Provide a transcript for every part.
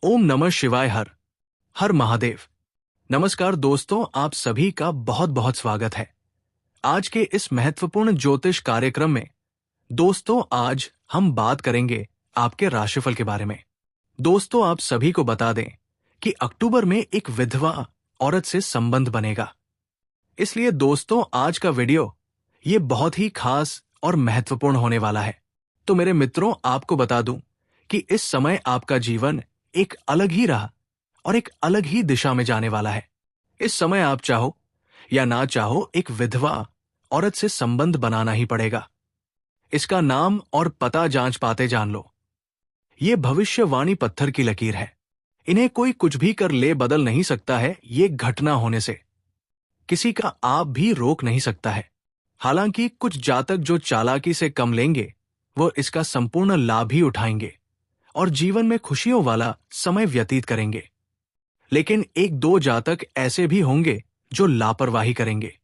ओम नमः शिवाय। हर हर महादेव। नमस्कार दोस्तों, आप सभी का बहुत बहुत स्वागत है आज के इस महत्वपूर्ण ज्योतिष कार्यक्रम में। दोस्तों, आज हम बात करेंगे आपके राशिफल के बारे में। दोस्तों, आप सभी को बता दें कि अक्टूबर में एक विधवा औरत से संबंध बनेगा। इसलिए दोस्तों, आज का वीडियो ये बहुत ही खास और महत्वपूर्ण होने वाला है। तो मेरे मित्रों, आपको बता दूं कि इस समय आपका जीवन एक अलग ही राह और एक अलग ही दिशा में जाने वाला है। इस समय आप चाहो या ना चाहो, एक विधवा औरत से संबंध बनाना ही पड़ेगा। इसका नाम और पता जांच पाते जान लो। ये भविष्यवाणी पत्थर की लकीर है। इन्हें कोई कुछ भी कर ले बदल नहीं सकता है। ये घटना होने से किसी का आप भी रोक नहीं सकता है। हालांकि कुछ जातक जो चालाकी से कम लेंगे, वो इसका संपूर्ण लाभ ही उठाएंगे और जीवन में खुशियों वाला समय व्यतीत करेंगे। लेकिन एक दो जातक ऐसे भी होंगे जो लापरवाही करेंगे।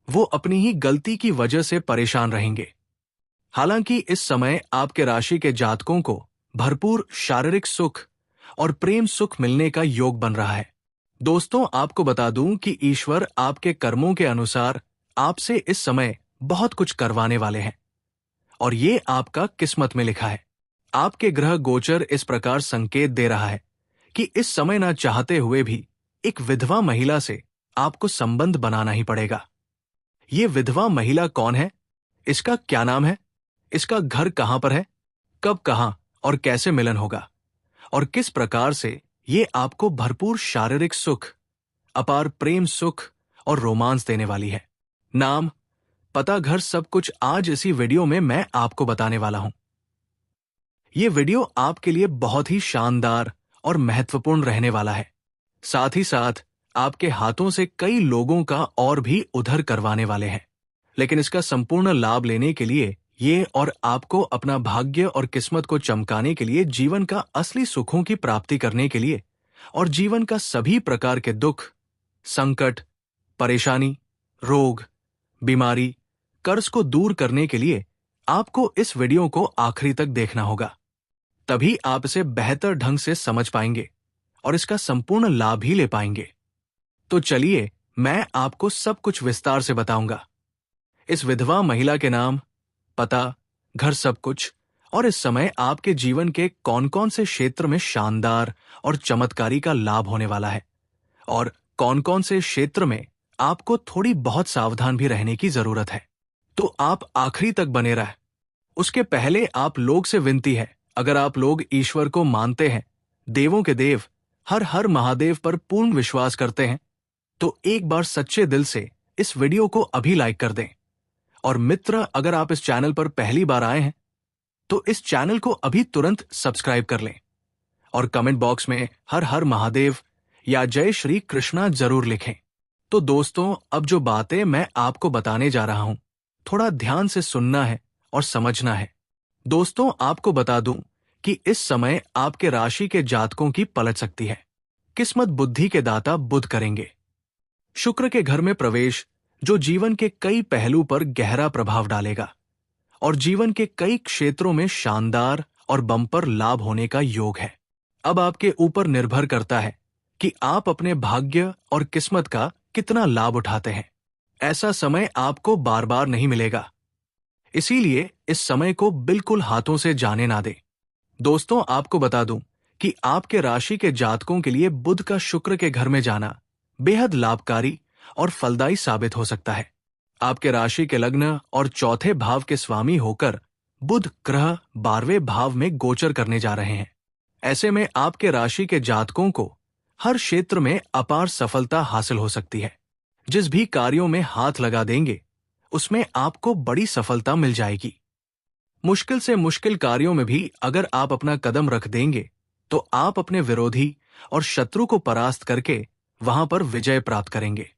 वो अपनी ही गलती की वजह से परेशान रहेंगे। हालांकि इस समय आपके राशि के जातकों को भरपूर शारीरिक सुख और प्रेम सुख मिलने का योग बन रहा है। दोस्तों, आपको बता दूं कि ईश्वर आपके कर्मों के अनुसार आपसे इस समय बहुत कुछ करवाने वाले हैं और ये आपका किस्मत में लिखा है। आपके ग्रह गोचर इस प्रकार संकेत दे रहा है कि इस समय ना चाहते हुए भी एक विधवा महिला से आपको संबंध बनाना ही पड़ेगा। ये विधवा महिला कौन है? इसका क्या नाम है? इसका घर कहां पर है? कब, कहां और कैसे मिलन होगा? और किस प्रकार से ये आपको भरपूर शारीरिक सुख, अपार प्रेम सुख और रोमांस देने वाली है? नाम, पता, घर, सब कुछ आज इसी वीडियो में मैं आपको बताने वाला हूं। ये वीडियो आपके लिए बहुत ही शानदार और महत्वपूर्ण रहने वाला है। साथ ही साथ आपके हाथों से कई लोगों का और भी उद्धार करवाने वाले हैं। लेकिन इसका संपूर्ण लाभ लेने के लिए ये और आपको अपना भाग्य और किस्मत को चमकाने के लिए, जीवन का असली सुखों की प्राप्ति करने के लिए और जीवन का सभी प्रकार के दुख, संकट, परेशानी, रोग, बीमारी, कर्ज को दूर करने के लिए आपको इस वीडियो को आखिरी तक देखना होगा। तभी आप इसे बेहतर ढंग से समझ पाएंगे और इसका संपूर्ण लाभ ही ले पाएंगे। तो चलिए, मैं आपको सब कुछ विस्तार से बताऊंगा। इस विधवा महिला के नाम, पता, घर, सब कुछ और इस समय आपके जीवन के कौन कौन से क्षेत्र में शानदार और चमत्कारी का लाभ होने वाला है और कौन कौन से क्षेत्र में आपको थोड़ी बहुत सावधान भी रहने की जरूरत है। तो आप आखिरी तक बने रहे। उसके पहले आप लोग से विनती है, अगर आप लोग ईश्वर को मानते हैं, देवों के देव हर हर महादेव पर पूर्ण विश्वास करते हैं, तो एक बार सच्चे दिल से इस वीडियो को अभी लाइक कर दें। और मित्र, अगर आप इस चैनल पर पहली बार आए हैं तो इस चैनल को अभी तुरंत सब्सक्राइब कर लें और कमेंट बॉक्स में हर हर महादेव या जय श्री कृष्णा जरूर लिखें। तो दोस्तों, अब जो बातें मैं आपको बताने जा रहा हूं, थोड़ा ध्यान से सुनना है और समझना है। दोस्तों, आपको बता दूं कि इस समय आपके राशि के जातकों की पलट सकती है। किस्मत बुद्धि के दाता बुध करेंगे। शुक्र के घर में प्रवेश, जो जीवन के कई पहलू पर गहरा प्रभाव डालेगा और जीवन के कई क्षेत्रों में शानदार और बम्पर लाभ होने का योग है। अब आपके ऊपर निर्भर करता है कि आप अपने भाग्य और किस्मत का कितना लाभ उठाते हैं। ऐसा समय आपको बार बार नहीं मिलेगा, इसीलिए इस समय को बिल्कुल हाथों से जाने ना दें। दोस्तों, आपको बता दूं कि आपके राशि के जातकों के लिए बुध का शुक्र के घर में जाना बेहद लाभकारी और फलदायी साबित हो सकता है। आपके राशि के लग्न और चौथे भाव के स्वामी होकर बुध ग्रह 12वें भाव में गोचर करने जा रहे हैं। ऐसे में आपके राशि के जातकों को हर क्षेत्र में अपार सफलता हासिल हो सकती है। जिस भी कार्यों में हाथ लगा देंगे, उसमें आपको बड़ी सफलता मिल जाएगी। मुश्किल से मुश्किल कार्यों में भी अगर आप अपना कदम रख देंगे, तो आप अपने विरोधी और शत्रु को परास्त करके वहां पर विजय प्राप्त करेंगे।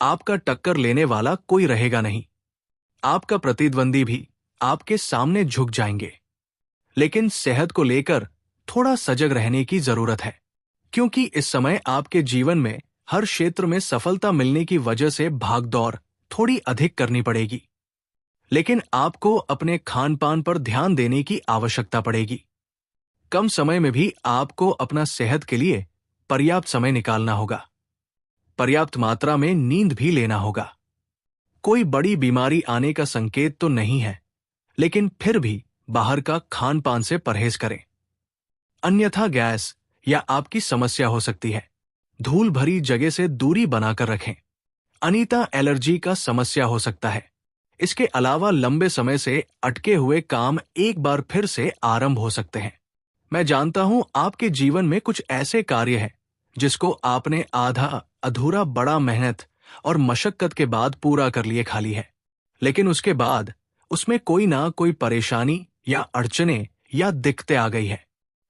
आपका टक्कर लेने वाला कोई रहेगा नहीं। आपका प्रतिद्वंदी भी आपके सामने झुक जाएंगे। लेकिन सेहत को लेकर थोड़ा सजग रहने की जरूरत है, क्योंकि इस समय आपके जीवन में हर क्षेत्र में सफलता मिलने की वजह से भागदौड़ थोड़ी अधिक करनी पड़ेगी। लेकिन आपको अपने खान पान पर ध्यान देने की आवश्यकता पड़ेगी। कम समय में भी आपको अपना सेहत के लिए पर्याप्त समय निकालना होगा। पर्याप्त मात्रा में नींद भी लेना होगा। कोई बड़ी बीमारी आने का संकेत तो नहीं है, लेकिन फिर भी बाहर का खान पान से परहेज करें, अन्यथा गैस या आपकी समस्या हो सकती है। धूल भरी जगह से दूरी बनाकर रखें। अनीता, एलर्जी का समस्या हो सकता है। इसके अलावा लंबे समय से अटके हुए काम एक बार फिर से आरंभ हो सकते हैं। मैं जानता हूं आपके जीवन में कुछ ऐसे कार्य हैं जिसको आपने आधा अधूरा बड़ा मेहनत और मशक्कत के बाद पूरा कर लिए खाली है, लेकिन उसके बाद उसमें कोई ना कोई परेशानी या अड़चने या दिक्कतें आ गई है,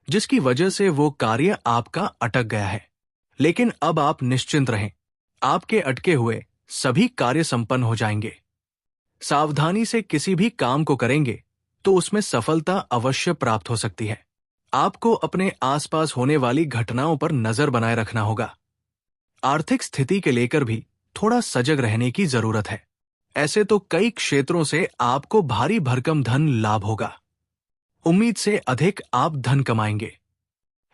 जिसकी वजह से वो कार्य आपका अटक गया है। लेकिन अब आप निश्चिंत रहें, आपके अटके हुए सभी कार्य संपन्न हो जाएंगे। सावधानी से किसी भी काम को करेंगे तो उसमें सफलता अवश्य प्राप्त हो सकती है। आपको अपने आसपास होने वाली घटनाओं पर नजर बनाए रखना होगा। आर्थिक स्थिति के लेकर भी थोड़ा सजग रहने की जरूरत है। ऐसे तो कई क्षेत्रों से आपको भारी भरकम धन लाभ होगा। उम्मीद से अधिक आप धन कमाएंगे,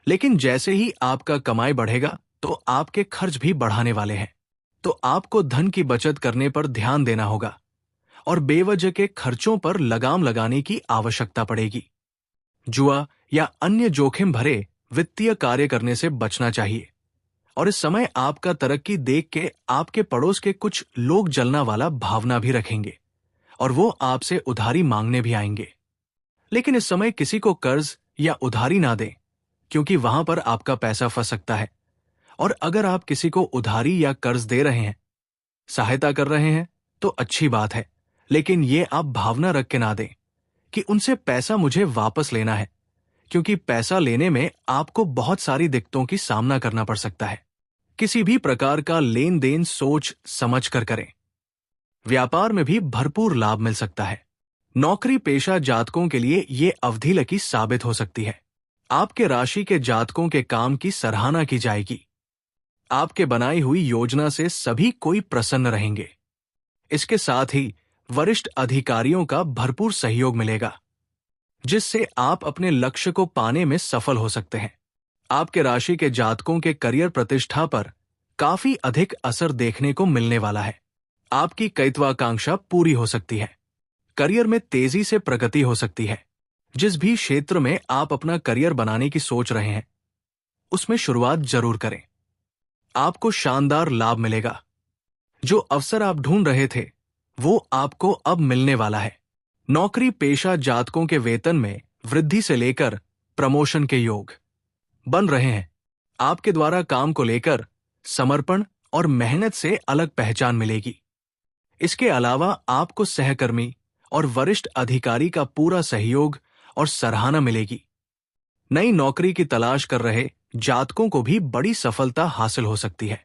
लेकिन जैसे ही आपका कमाई बढ़ेगा तो आपके खर्च भी बढ़ाने वाले हैं। तो आपको धन की बचत करने पर ध्यान देना होगा और बेवजह के खर्चों पर लगाम लगाने की आवश्यकता पड़ेगी। जुआ या अन्य जोखिम भरे वित्तीय कार्य करने से बचना चाहिए। और इस समय आपका तरक्की देख के आपके पड़ोस के कुछ लोग जलना वाला भावना भी रखेंगे और वो आपसे उधारी मांगने भी आएंगे। लेकिन इस समय किसी को कर्ज या उधारी ना दें, क्योंकि वहां पर आपका पैसा फंस सकता है। और अगर आप किसी को उधारी या कर्ज दे रहे हैं, सहायता कर रहे हैं, तो अच्छी बात है, लेकिन ये आप भावना रख के ना दें कि उनसे पैसा मुझे वापस लेना है, क्योंकि पैसा लेने में आपको बहुत सारी दिक्कतों की सामना करना पड़ सकता है। किसी भी प्रकार का लेन देन सोच समझ कर करें। व्यापार में भी भरपूर लाभ मिल सकता है। नौकरी पेशा जातकों के लिए ये अवधि लकी साबित हो सकती है। आपके राशि के जातकों के काम की सराहना की जाएगी। आपके बनाई हुई योजना से सभी कोई प्रसन्न रहेंगे। इसके साथ ही वरिष्ठ अधिकारियों का भरपूर सहयोग मिलेगा, जिससे आप अपने लक्ष्य को पाने में सफल हो सकते हैं। आपके राशि के जातकों के करियर प्रतिष्ठा पर काफी अधिक असर देखने को मिलने वाला है। आपकी कईत्वाकांक्षा पूरी हो सकती है। करियर में तेजी से प्रगति हो सकती है। जिस भी क्षेत्र में आप अपना करियर बनाने की सोच रहे हैं, उसमें शुरुआत जरूर करें। आपको शानदार लाभ मिलेगा। जो अवसर आप ढूंढ रहे थे, वो आपको अब मिलने वाला है। नौकरी पेशा जातकों के वेतन में वृद्धि से लेकर प्रमोशन के योग बन रहे हैं। आपके द्वारा काम को लेकर समर्पण और मेहनत से अलग पहचान मिलेगी। इसके अलावा आपको सहकर्मी और वरिष्ठ अधिकारी का पूरा सहयोग और सराहना मिलेगी। नई नौकरी की तलाश कर रहे जातकों को भी बड़ी सफलता हासिल हो सकती है।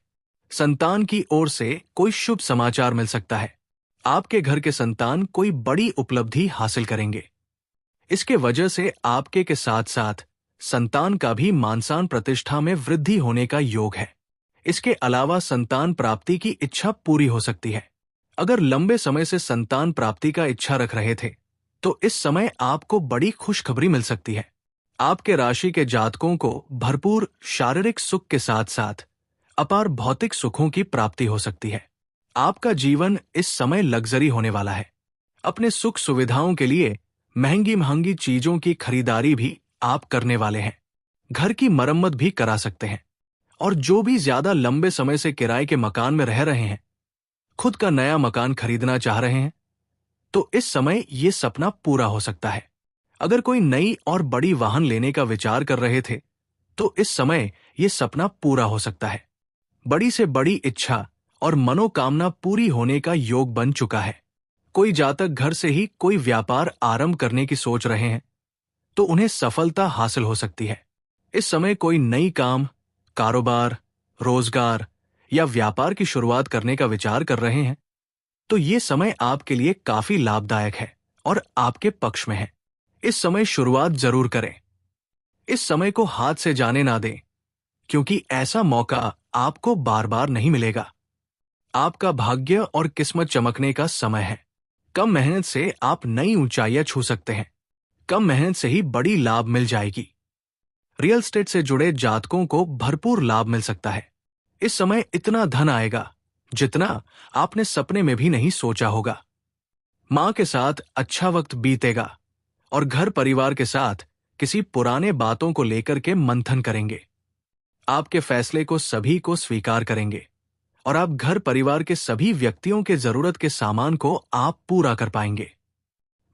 संतान की ओर से कोई शुभ समाचार मिल सकता है। आपके घर के संतान कोई बड़ी उपलब्धि हासिल करेंगे। इसके वजह से आपके के साथ साथ संतान का भी मानसान प्रतिष्ठा में वृद्धि होने का योग है। इसके अलावा संतान प्राप्ति की इच्छा पूरी हो सकती है। अगर लंबे समय से संतान प्राप्ति का इच्छा रख रहे थे, तो इस समय आपको बड़ी खुशखबरी मिल सकती है। आपके राशि के जातकों को भरपूर शारीरिक सुख के साथ साथ अपार भौतिक सुखों की प्राप्ति हो सकती है। आपका जीवन इस समय लग्जरी होने वाला है। अपने सुख सुविधाओं के लिए महंगी महंगी चीजों की खरीदारी भी आप करने वाले हैं। घर की मरम्मत भी करा सकते हैं। और जो भी ज्यादा लंबे समय से किराए के मकान में रह रहे हैं, खुद का नया मकान खरीदना चाह रहे हैं, तो इस समय ये सपना पूरा हो सकता है। अगर कोई नई और बड़ी वाहन लेने का विचार कर रहे थे, तो इस समय ये सपना पूरा हो सकता है। बड़ी से बड़ी इच्छा और मनोकामना पूरी होने का योग बन चुका है। कोई जातक घर से ही कोई व्यापार आरंभ करने की सोच रहे हैं, तो उन्हें सफलता हासिल हो सकती है। इस समय कोई नई काम, कारोबार, रोजगार या व्यापार की शुरुआत करने का विचार कर रहे हैं, तो ये समय आपके लिए काफी लाभदायक है और आपके पक्ष में है। इस समय शुरुआत जरूर करें। इस समय को हाथ से जाने ना दें, क्योंकि ऐसा मौका आपको बार बार नहीं मिलेगा। आपका भाग्य और किस्मत चमकने का समय है। कम मेहनत से आप नई ऊंचाइयां छू सकते हैं। कम मेहनत से ही बड़ी लाभ मिल जाएगी। रियल एस्टेट से जुड़े जातकों को भरपूर लाभ मिल सकता है। इस समय इतना धन आएगा जितना आपने सपने में भी नहीं सोचा होगा। मां के साथ अच्छा वक्त बीतेगा और घर परिवार के साथ किसी पुराने बातों को लेकर के मंथन करेंगे। आपके फैसले को सभी को स्वीकार करेंगे और आप घर परिवार के सभी व्यक्तियों के जरूरत के सामान को आप पूरा कर पाएंगे।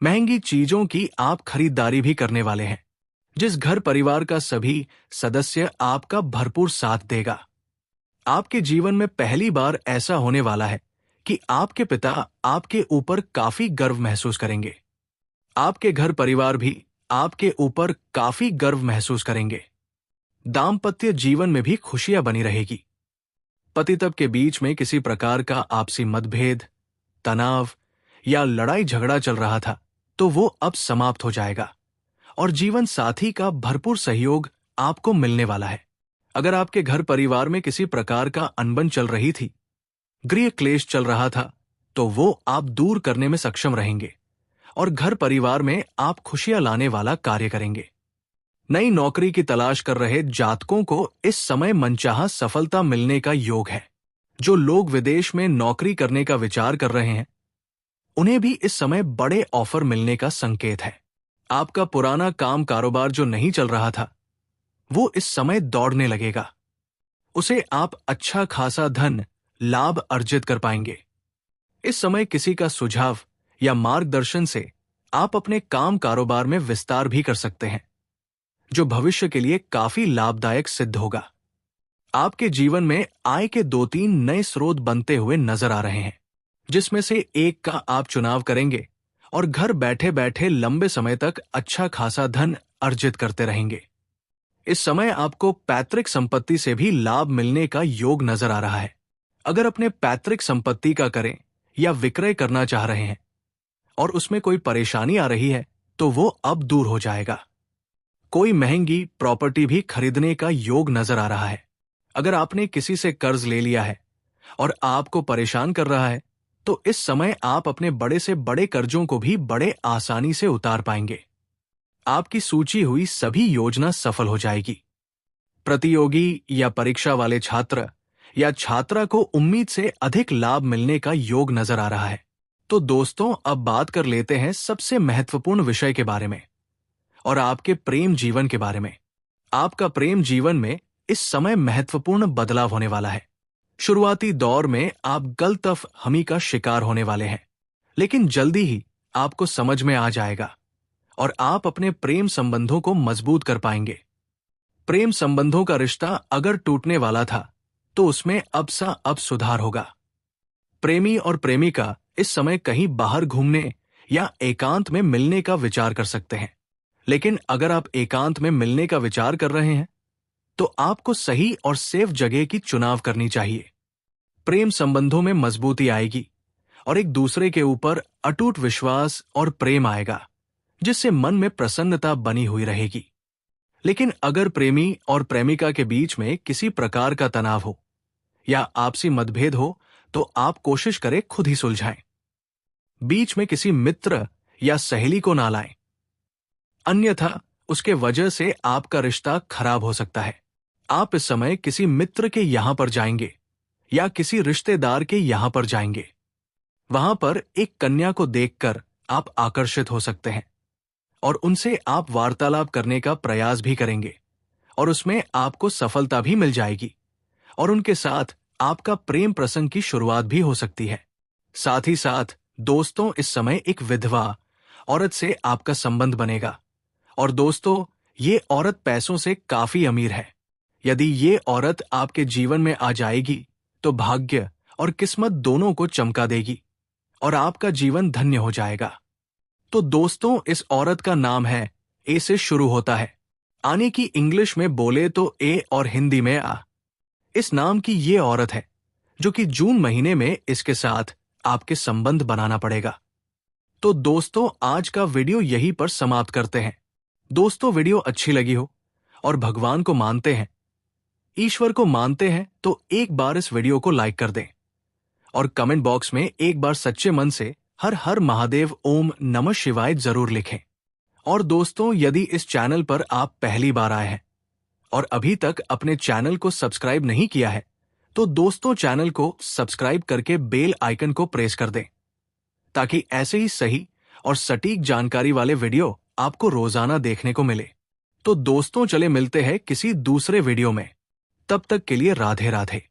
महंगी चीजों की आप खरीदारी भी करने वाले हैं, जिस घर परिवार का सभी सदस्य आपका भरपूर साथ देगा। आपके जीवन में पहली बार ऐसा होने वाला है कि आपके पिता आपके ऊपर काफी गर्व महसूस करेंगे। आपके घर परिवार भी आपके ऊपर काफी गर्व महसूस करेंगे। दाम्पत्य जीवन में भी खुशियां बनी रहेगी। पति तब के बीच में किसी प्रकार का आपसी मतभेद, तनाव या लड़ाई झगड़ा चल रहा था तो वो अब समाप्त हो जाएगा और जीवन साथी का भरपूर सहयोग आपको मिलने वाला है। अगर आपके घर परिवार में किसी प्रकार का अनबन चल रही थी, गृह क्लेश चल रहा था, तो वो आप दूर करने में सक्षम रहेंगे और घर परिवार में आप खुशियां लाने वाला कार्य करेंगे। नई नौकरी की तलाश कर रहे जातकों को इस समय मनचाहा सफलता मिलने का योग है। जो लोग विदेश में नौकरी करने का विचार कर रहे हैं, उन्हें भी इस समय बड़े ऑफर मिलने का संकेत है। आपका पुराना काम कारोबार जो नहीं चल रहा था, वो इस समय दौड़ने लगेगा। उसे आप अच्छा खासा धन लाभ अर्जित कर पाएंगे। इस समय किसी का सुझाव या मार्गदर्शन से आप अपने काम कारोबार में विस्तार भी कर सकते हैं, जो भविष्य के लिए काफी लाभदायक सिद्ध होगा। आपके जीवन में आय के 2-3 नए स्रोत बनते हुए नजर आ रहे हैं, जिसमें से एक का आप चुनाव करेंगे और घर बैठे बैठे लंबे समय तक अच्छा खासा धन अर्जित करते रहेंगे। इस समय आपको पैतृक संपत्ति से भी लाभ मिलने का योग नजर आ रहा है। अगर अपने पैतृक संपत्ति का करें या विक्रय करना चाह रहे हैं और उसमें कोई परेशानी आ रही है, तो वो अब दूर हो जाएगा। कोई महंगी प्रॉपर्टी भी खरीदने का योग नजर आ रहा है। अगर आपने किसी से कर्ज ले लिया है और आपको परेशान कर रहा है, तो इस समय आप अपने बड़े से बड़े कर्जों को भी बड़े आसानी से उतार पाएंगे। आपकी सूची हुई सभी योजना सफल हो जाएगी। प्रतियोगी या परीक्षा वाले छात्र या छात्रा को उम्मीद से अधिक लाभ मिलने का योग नजर आ रहा है। तो दोस्तों, अब बात कर लेते हैं सबसे महत्वपूर्ण विषय के बारे में और आपके प्रेम जीवन के बारे में। आपका प्रेम जीवन में इस समय महत्वपूर्ण बदलाव होने वाला है। शुरुआती दौर में आप गलतफहमी का शिकार होने वाले हैं, लेकिन जल्दी ही आपको समझ में आ जाएगा और आप अपने प्रेम संबंधों को मजबूत कर पाएंगे। प्रेम संबंधों का रिश्ता अगर टूटने वाला था, तो उसमें अब सुधार होगा। प्रेमी और प्रेमिका इस समय कहीं बाहर घूमने या एकांत में मिलने का विचार कर सकते हैं। लेकिन अगर आप एकांत में मिलने का विचार कर रहे हैं, तो आपको सही और सेफ जगह की चुनाव करनी चाहिए। प्रेम संबंधों में मजबूती आएगी और एक दूसरे के ऊपर अटूट विश्वास और प्रेम आएगा, जिससे मन में प्रसन्नता बनी हुई रहेगी। लेकिन अगर प्रेमी और प्रेमिका के बीच में किसी प्रकार का तनाव हो या आपसी मतभेद हो, तो आप कोशिश करें खुद ही सुलझाएं। बीच में किसी मित्र या सहेली को ना लाएं, अन्यथा उसके वजह से आपका रिश्ता खराब हो सकता है। आप इस समय किसी मित्र के यहां पर जाएंगे या किसी रिश्तेदार के यहां पर जाएंगे। वहां पर एक कन्या को देखकर आप आकर्षित हो सकते हैं और उनसे आप वार्तालाप करने का प्रयास भी करेंगे और उसमें आपको सफलता भी मिल जाएगी और उनके साथ आपका प्रेम प्रसंग की शुरुआत भी हो सकती है। साथ ही साथ दोस्तों, इस समय एक विधवा औरत से आपका संबंध बनेगा और दोस्तों, ये औरत पैसों से काफी अमीर है। यदि ये औरत आपके जीवन में आ जाएगी, तो भाग्य और किस्मत दोनों को चमका देगी और आपका जीवन धन्य हो जाएगा। तो दोस्तों, इस औरत का नाम है, ए से शुरू होता है, आने की इंग्लिश में बोले तो ए और हिंदी में आ। इस नाम की ये औरत है जो कि जून महीने में इसके साथ आपके संबंध बनाना पड़ेगा। तो दोस्तों, आज का वीडियो यहीं पर समाप्त करते हैं। दोस्तों, वीडियो अच्छी लगी हो और भगवान को मानते हैं, ईश्वर को मानते हैं, तो एक बार इस वीडियो को लाइक कर दें और कमेंट बॉक्स में एक बार सच्चे मन से हर हर महादेव ओम नमः शिवाय जरूर लिखें। और दोस्तों, यदि इस चैनल पर आप पहली बार आए हैं, और अभी तक अपने चैनल को सब्सक्राइब नहीं किया है तो दोस्तों चैनल को सब्सक्राइब करके बेल आइकन को प्रेस कर दें ताकि ऐसे ही सही और सटीक जानकारी वाले वीडियो आपको रोजाना देखने को मिले। तो दोस्तों चले मिलते हैं किसी दूसरे वीडियो में। तब तक के लिए राधे राधे।